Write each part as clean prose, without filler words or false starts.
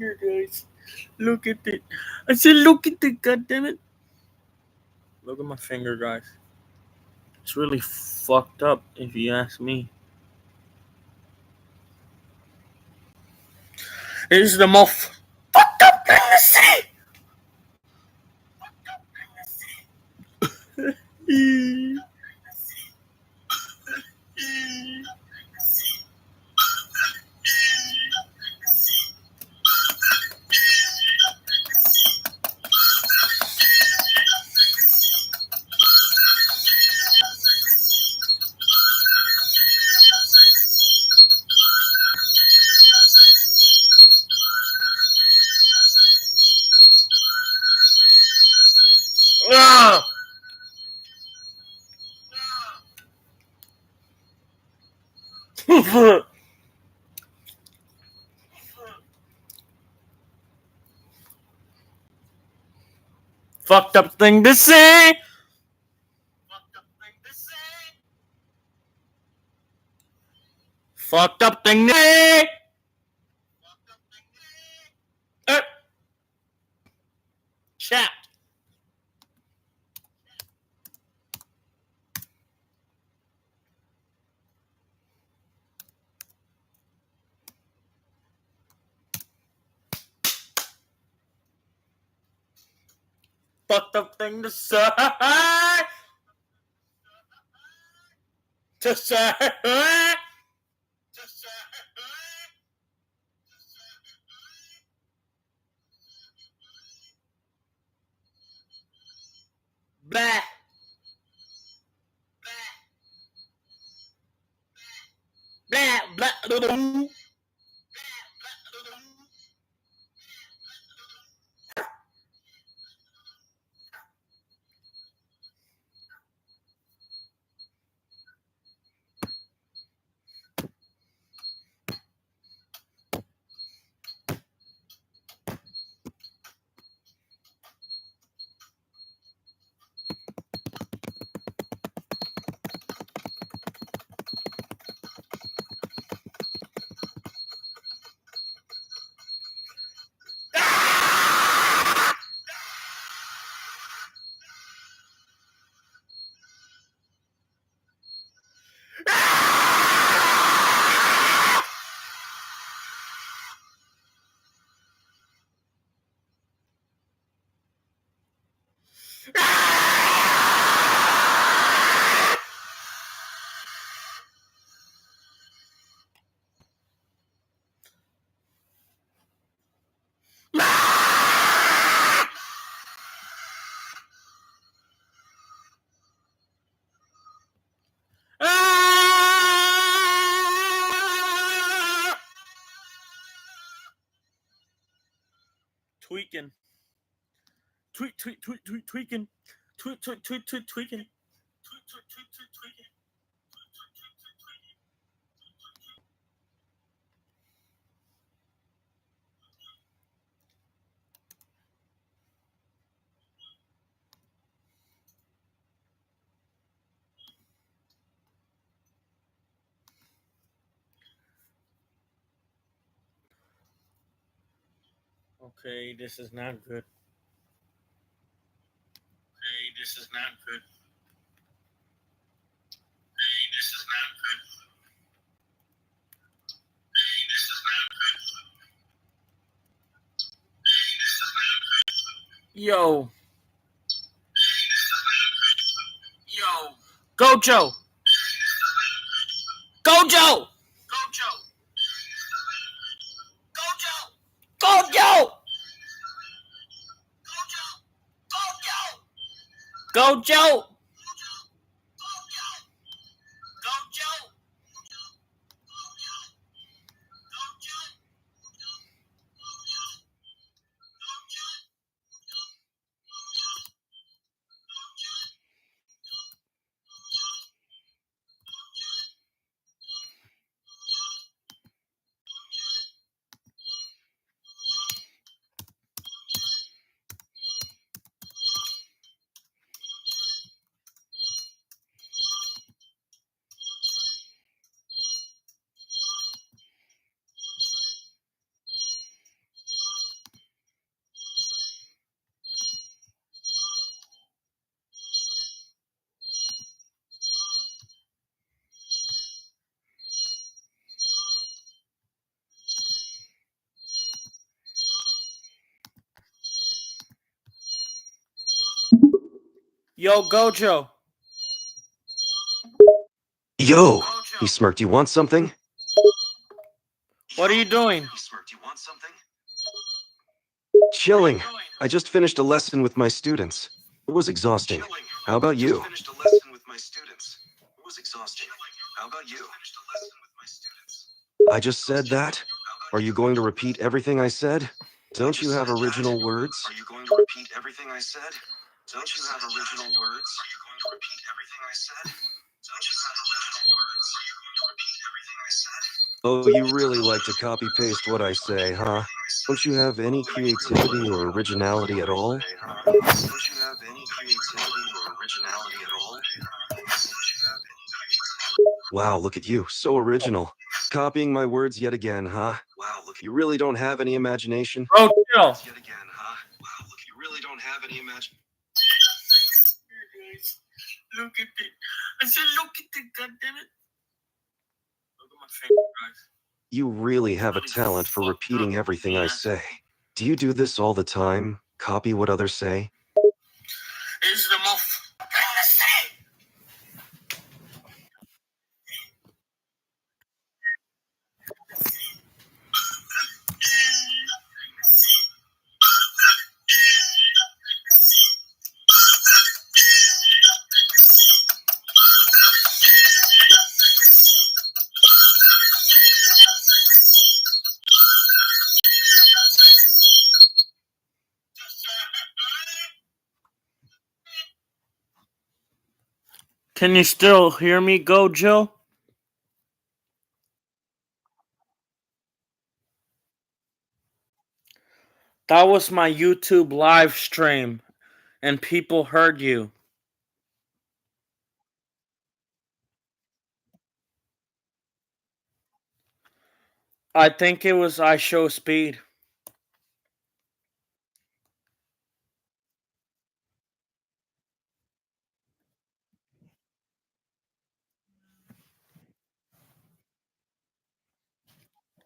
Here, guys. Look at it. I said, look at it, goddammit. Look at my finger, guys. It's really fucked up, if you ask me. It is the most fucked up thing to see. Ah! Fucked up thing to say. Fucked up thing to say. Uh, Chat. Fucked up thing to say. To say. Blah. Blah, blah, blah, blah. Tweaking. Tweaking. Tweaking. Okay, this is not good. This is not good. This is not good. This is not good. Yo. Yo. Gojo. Gojo. Gojo. Gojo. Gojo. Gojo. Yo, Gojo. Yo, he smirked. You want something? What are you doing? He smirked. You want something? Chilling. I just finished a lesson with my students. It was exhausting. How about you? I just said that? Are you going to repeat everything I said? Don't you have original words? Are you going to repeat everything I said? Don't you have original words? Are you going to repeat everything I said? Don't you have original words? Are you going to repeat everything I said? Oh, you really like to copy-paste what I say, huh? Don't you have any creativity or originality at all? Don't you have any creativity or originality at all? Wow, look at you, so original. Copying my words yet again, huh? Wow, look, you really don't have any imagination? Bro, chill. Yet again, huh? Wow, look, you really don't have any imagination. Look at it. I said, look at it, goddammit. Look at my finger, guys. You really have a talent for repeating everything I say. Do you do this all the time? Copy what others say? It's the most. Can you still hear me, Gojo? That was my YouTube live stream, and people heard you. I think it was I Show Speed.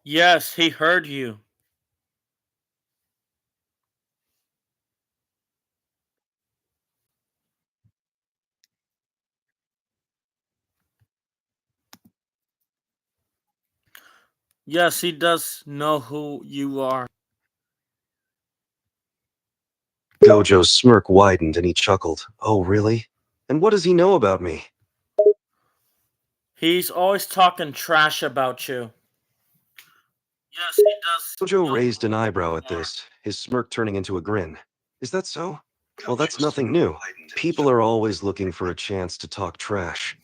Yes, he heard you. Yes, he does know who you are. Gojo's smirk widened and he chuckled. Oh, really? And what does he know about me? He's always talking trash about you. Yes, he does. Gojo raised an eyebrow at this, his smirk turning into a grin. Is that so? Well, that's nothing new. People are always looking for a chance to talk trash.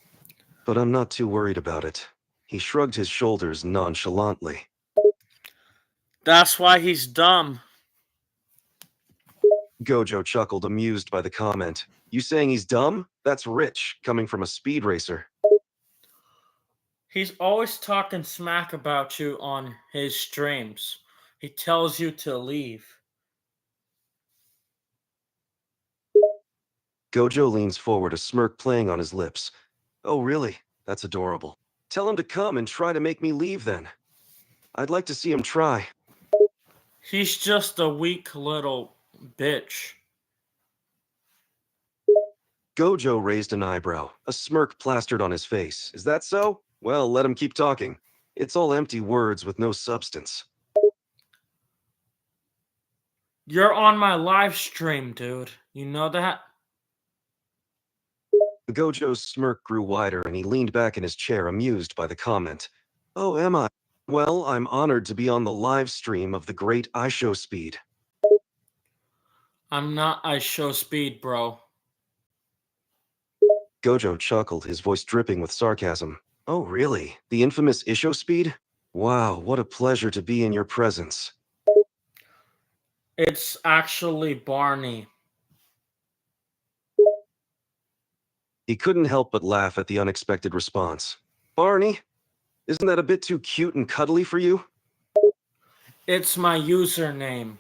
But I'm not too worried about it. He shrugged his shoulders nonchalantly. That's why he's dumb. Gojo chuckled, amused by the comment. You saying he's dumb? That's rich, coming from a speed racer. He's always talking smack about you on his streams. He tells you to leave. Gojo leans forward, a smirk playing on his lips. Oh, really? That's adorable. Tell him to come and try to make me leave then. I'd like to see him try. He's just a weak little bitch. Gojo raised an eyebrow, a smirk plastered on his face. Is that so? Well, let him keep talking. It's all empty words with no substance. You're on my live stream, dude. You know that? Gojo's smirk grew wider and he leaned back in his chair, amused by the comment. Oh, am I? Well, I'm honored to be on the live stream of the great I Show Speed. I'm not I Show Speed, bro. Gojo chuckled, his voice dripping with sarcasm. Oh, really? The infamous Isho Speed? Wow, what a pleasure to be in your presence. It's actually Barney. He couldn't help but laugh at the unexpected response. Barney? Isn't that a bit too cute and cuddly for you? It's my username.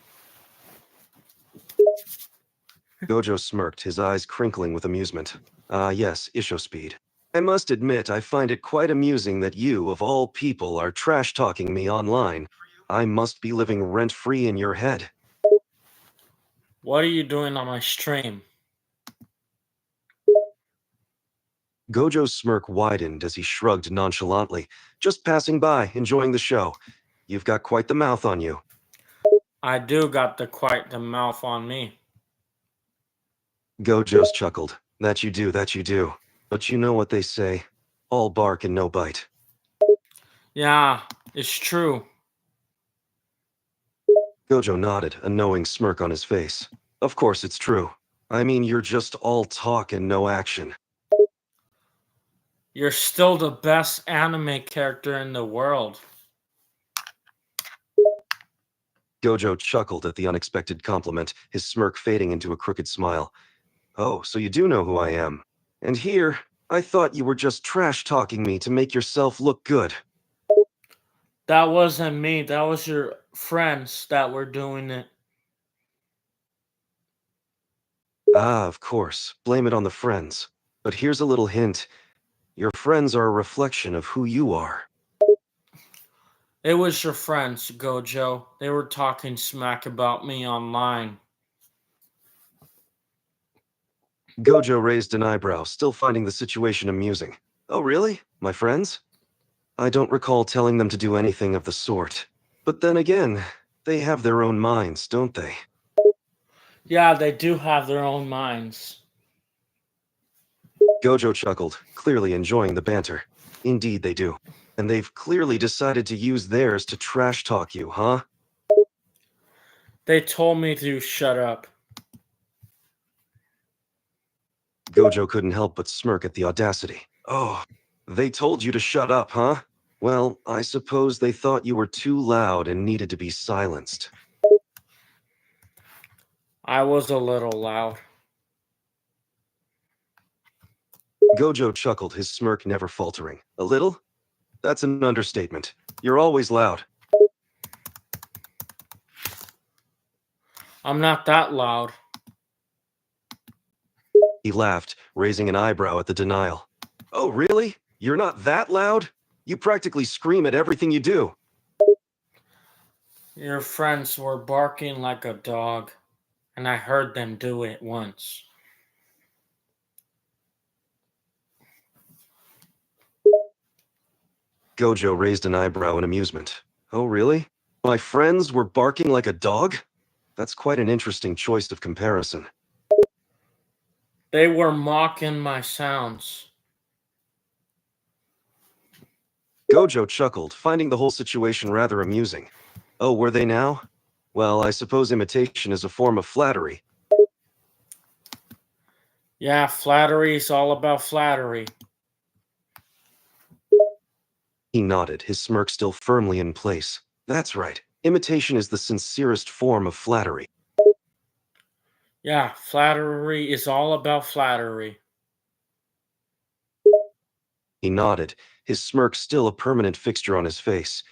Gojo smirked, his eyes crinkling with amusement. Ah, yes, Isho Speed. I must admit, I find it quite amusing that you, of all people, are trash-talking me online. I must be living rent-free in your head. What are you doing on my stream? Gojo's smirk widened as he shrugged nonchalantly. Just passing by, enjoying the show. You've got quite the mouth on you. I do got quite the mouth on me. Gojo's chuckled. That you do, that you do. But you know what they say. All bark and no bite. Yeah, it's true. Gojo nodded, a knowing smirk on his face. Of course it's true. I mean, you're just all talk and no action. You're still the best anime character in the world. Gojo chuckled at the unexpected compliment, his smirk fading into a crooked smile. Oh, so you do know who I am. And here, I thought you were just trash-talking me to make yourself look good. That wasn't me. That was your friends that were doing it. Ah, of course. Blame it on the friends. But here's a little hint. Your friends are a reflection of who you are. It was your friends, Gojo. They were talking smack about me online. Gojo raised an eyebrow, still finding the situation amusing. Oh, really? My friends? I don't recall telling them to do anything of the sort. But then again, they have their own minds, don't they? Yeah, they do have their own minds. Gojo chuckled, clearly enjoying the banter. Indeed they do. And they've clearly decided to use theirs to trash-talk you, huh? They told me to shut up. Gojo couldn't help but smirk at the audacity. Oh, they told you to shut up, huh? Well, I suppose they thought you were too loud and needed to be silenced. I was a little loud. Gojo chuckled, his smirk never faltering. A little? That's an understatement. You're always loud. I'm not that loud. He laughed, raising an eyebrow at the denial. Oh, really? You're not that loud? You practically scream at everything you do. Your friends were barking like a dog, and I heard them do it once. Gojo raised an eyebrow in amusement. Oh, really? My friends were barking like a dog? That's quite an interesting choice of comparison. They were mocking my sounds. Gojo chuckled, finding the whole situation rather amusing. Oh, were they now? Well, I suppose imitation is a form of flattery. Yeah, flattery is all about flattery. He nodded, his smirk still firmly in place. That's right. Imitation is the sincerest form of flattery. Yeah, flattery is all about flattery. He nodded, his smirk still a permanent fixture on his face.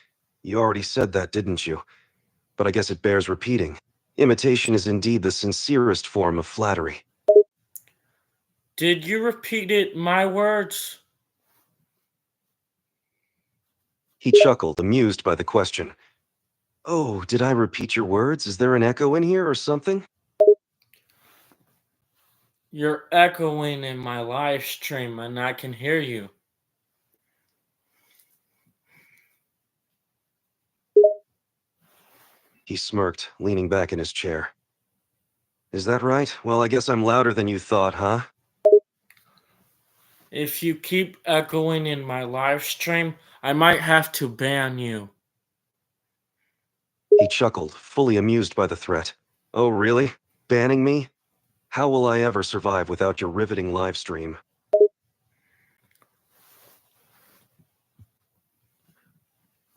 You already said that, didn't you? But I guess it bears repeating. Imitation is indeed the sincerest form of flattery. Did you repeat it, my words? He chuckled, amused by the question. Oh, did I repeat your words? Is there an echo in here or something? You're echoing in my live stream and I can hear you. He smirked, leaning back in his chair. Is that right? Well, I guess I'm louder than you thought, huh? If you keep echoing in my live stream, I might have to ban you. He chuckled, fully amused by the threat. Oh, really? Banning me? How will I ever survive without your riveting live stream?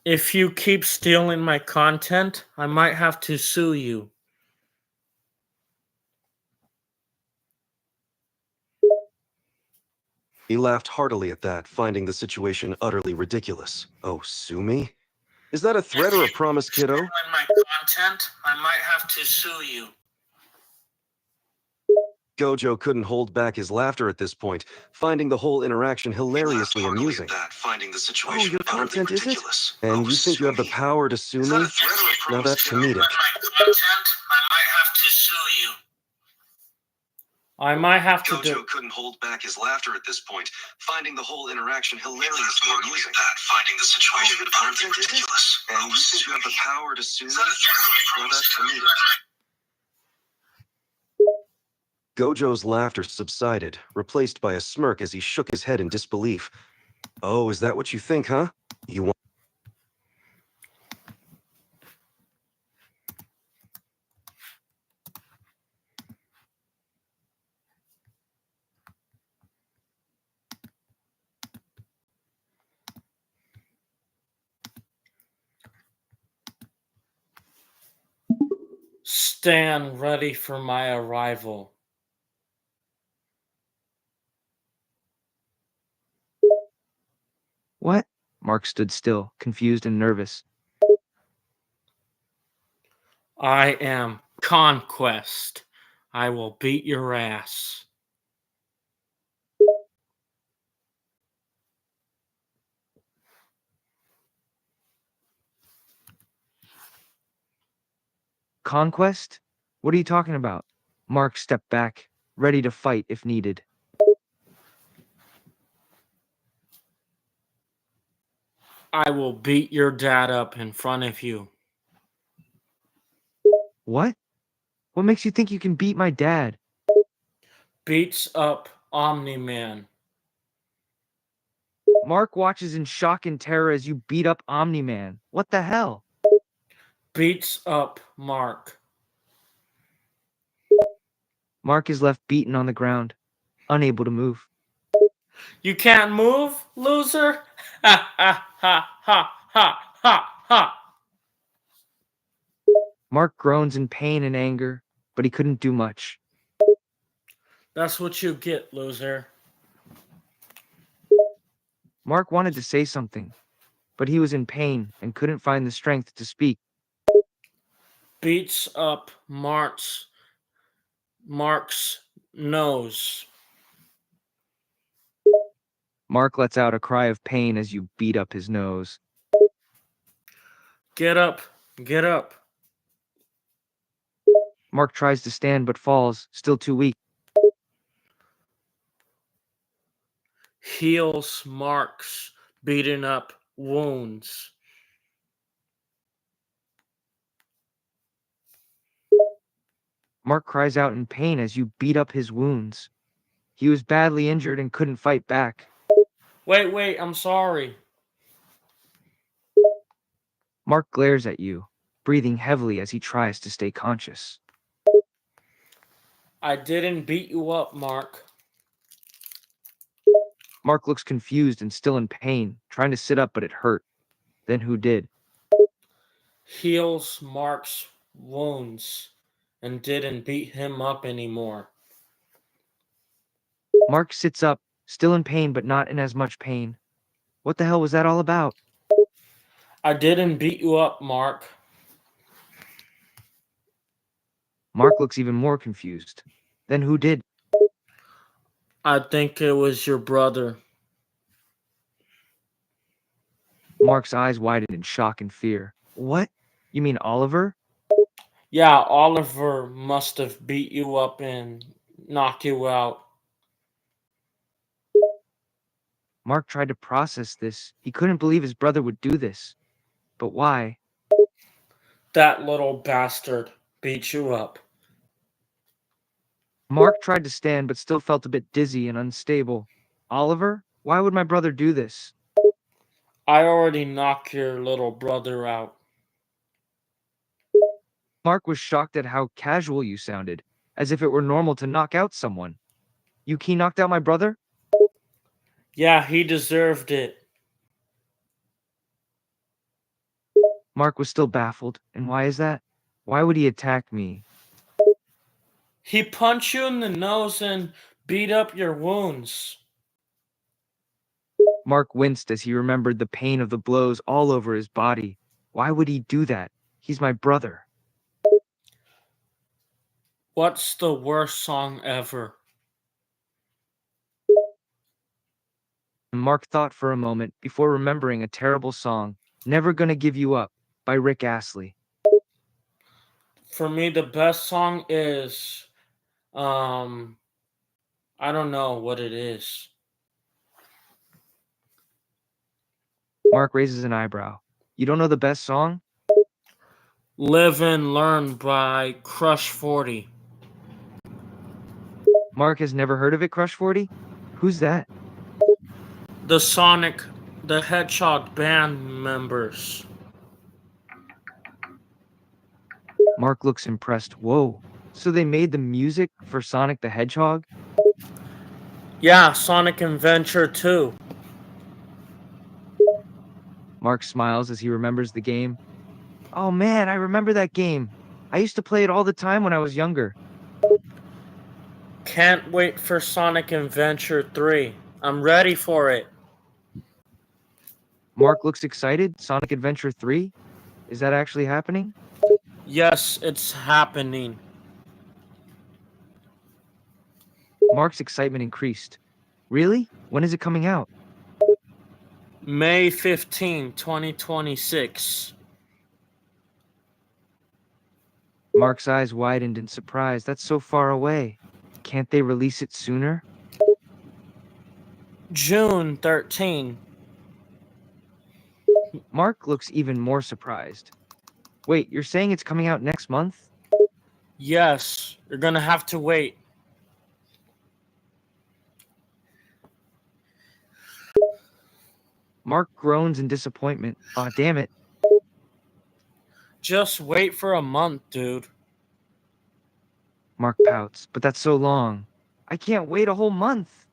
If you keep stealing my content, I might have to sue you. He laughed heartily at that, finding the situation utterly ridiculous. Oh, sue me? Is that a threat or a promise, kiddo? If you steal my content, I might have to sue you. Gojo couldn't hold back his laughter at this point, finding the whole interaction hilariously amusing. Oh, your content, is it? And you think you have the power to sue me? Now that's comedic. I might have to Gojo do. couldn't hold back his laughter at this point, finding the whole interaction hilariously amusing. Finding the situation utterly ridiculous. And you think you have the power to sue me? Well, that's comedic. Gojo's laughter subsided, replaced by a smirk as he shook his head in disbelief. Oh, is that what you think, huh? You want... Stand ready for my arrival. What? Mark stood still, confused and nervous. I am Conquest. I will beat your ass. Conquest? What are you talking about? Mark stepped back, ready to fight if needed. I will beat your dad up in front of you. What? What makes you think you can beat my dad? Beats up Omni-Man. Mark watches in shock and terror as you beat up Omni-Man. What the hell? Beats up Mark. Mark is left beaten on the ground, unable to move. You can't move, loser? Ha ha ha ha ha ha ha. Mark groans in pain and anger, but he couldn't do much. That's what you get, loser. Mark wanted to say something, but he was in pain and couldn't find the strength to speak. Beats up Mark's nose. Mark lets out a cry of pain as you beat up his nose. Get up, get up. Mark tries to stand but falls, still too weak. Heals Mark's beaten up wounds. Mark cries out in pain as you beat up his wounds. He was badly injured and couldn't fight back. Wait, I'm sorry. Mark glares at you, breathing heavily as he tries to stay conscious. I didn't beat you up, Mark. Mark looks confused and still in pain, trying to sit up but it hurt. Then who did? Heals Mark's wounds and didn't beat him up anymore. Mark sits up, still in pain but not in as much pain. What the hell was that all about? I didn't beat you up, Mark. Mark looks even more confused. Then who did? I think it was your brother. Mark's eyes widen in shock and fear. What? You mean Oliver? Yeah, Oliver must have beat you up and knocked you out. Mark tried to process this. He couldn't believe his brother would do this. But why? That little bastard beat you up. Mark tried to stand but still felt a bit dizzy and unstable. Oliver? Why would my brother do this? I already knocked your little brother out. Mark was shocked at how casual you sounded, as if it were normal to knock out someone. He knocked out my brother? Yeah, he deserved it. Mark was still baffled. And why is that? Why would he attack me? He punched you in the nose and beat up your wounds. Mark winced as he remembered the pain of the blows all over his body. Why would he do that? He's my brother. What's the worst song ever? Mark thought for a moment before remembering a terrible song, Never Gonna Give You Up, by Rick Astley. For me, the best song is I don't know what it is. Mark raises an eyebrow. You don't know the best song? Live and Learn by Crush 40. Mark has never heard of it, Crush 40? Who's that? The Sonic the Hedgehog band members. Mark looks impressed. Whoa. So they made the music for Sonic the Hedgehog? Yeah, Sonic Adventure 2. Mark smiles as he remembers the game. Oh man, I remember that game. I used to play it all the time when I was younger. Can't wait for Sonic Adventure 3. I'm ready for it. Mark looks excited. Sonic Adventure 3? Is that actually happening? Yes, it's happening. Mark's excitement increased. Really? When is it coming out? May 15, 2026. Mark's eyes widened in surprise. That's so far away. Can't they release it sooner? June 13. Mark looks even more surprised. Wait, you're saying it's coming out next month? Yes, you're gonna have to wait. Mark groans in disappointment. Aw, damn it. Just wait for a month, dude. Mark pouts. But that's so long. I can't wait a whole month.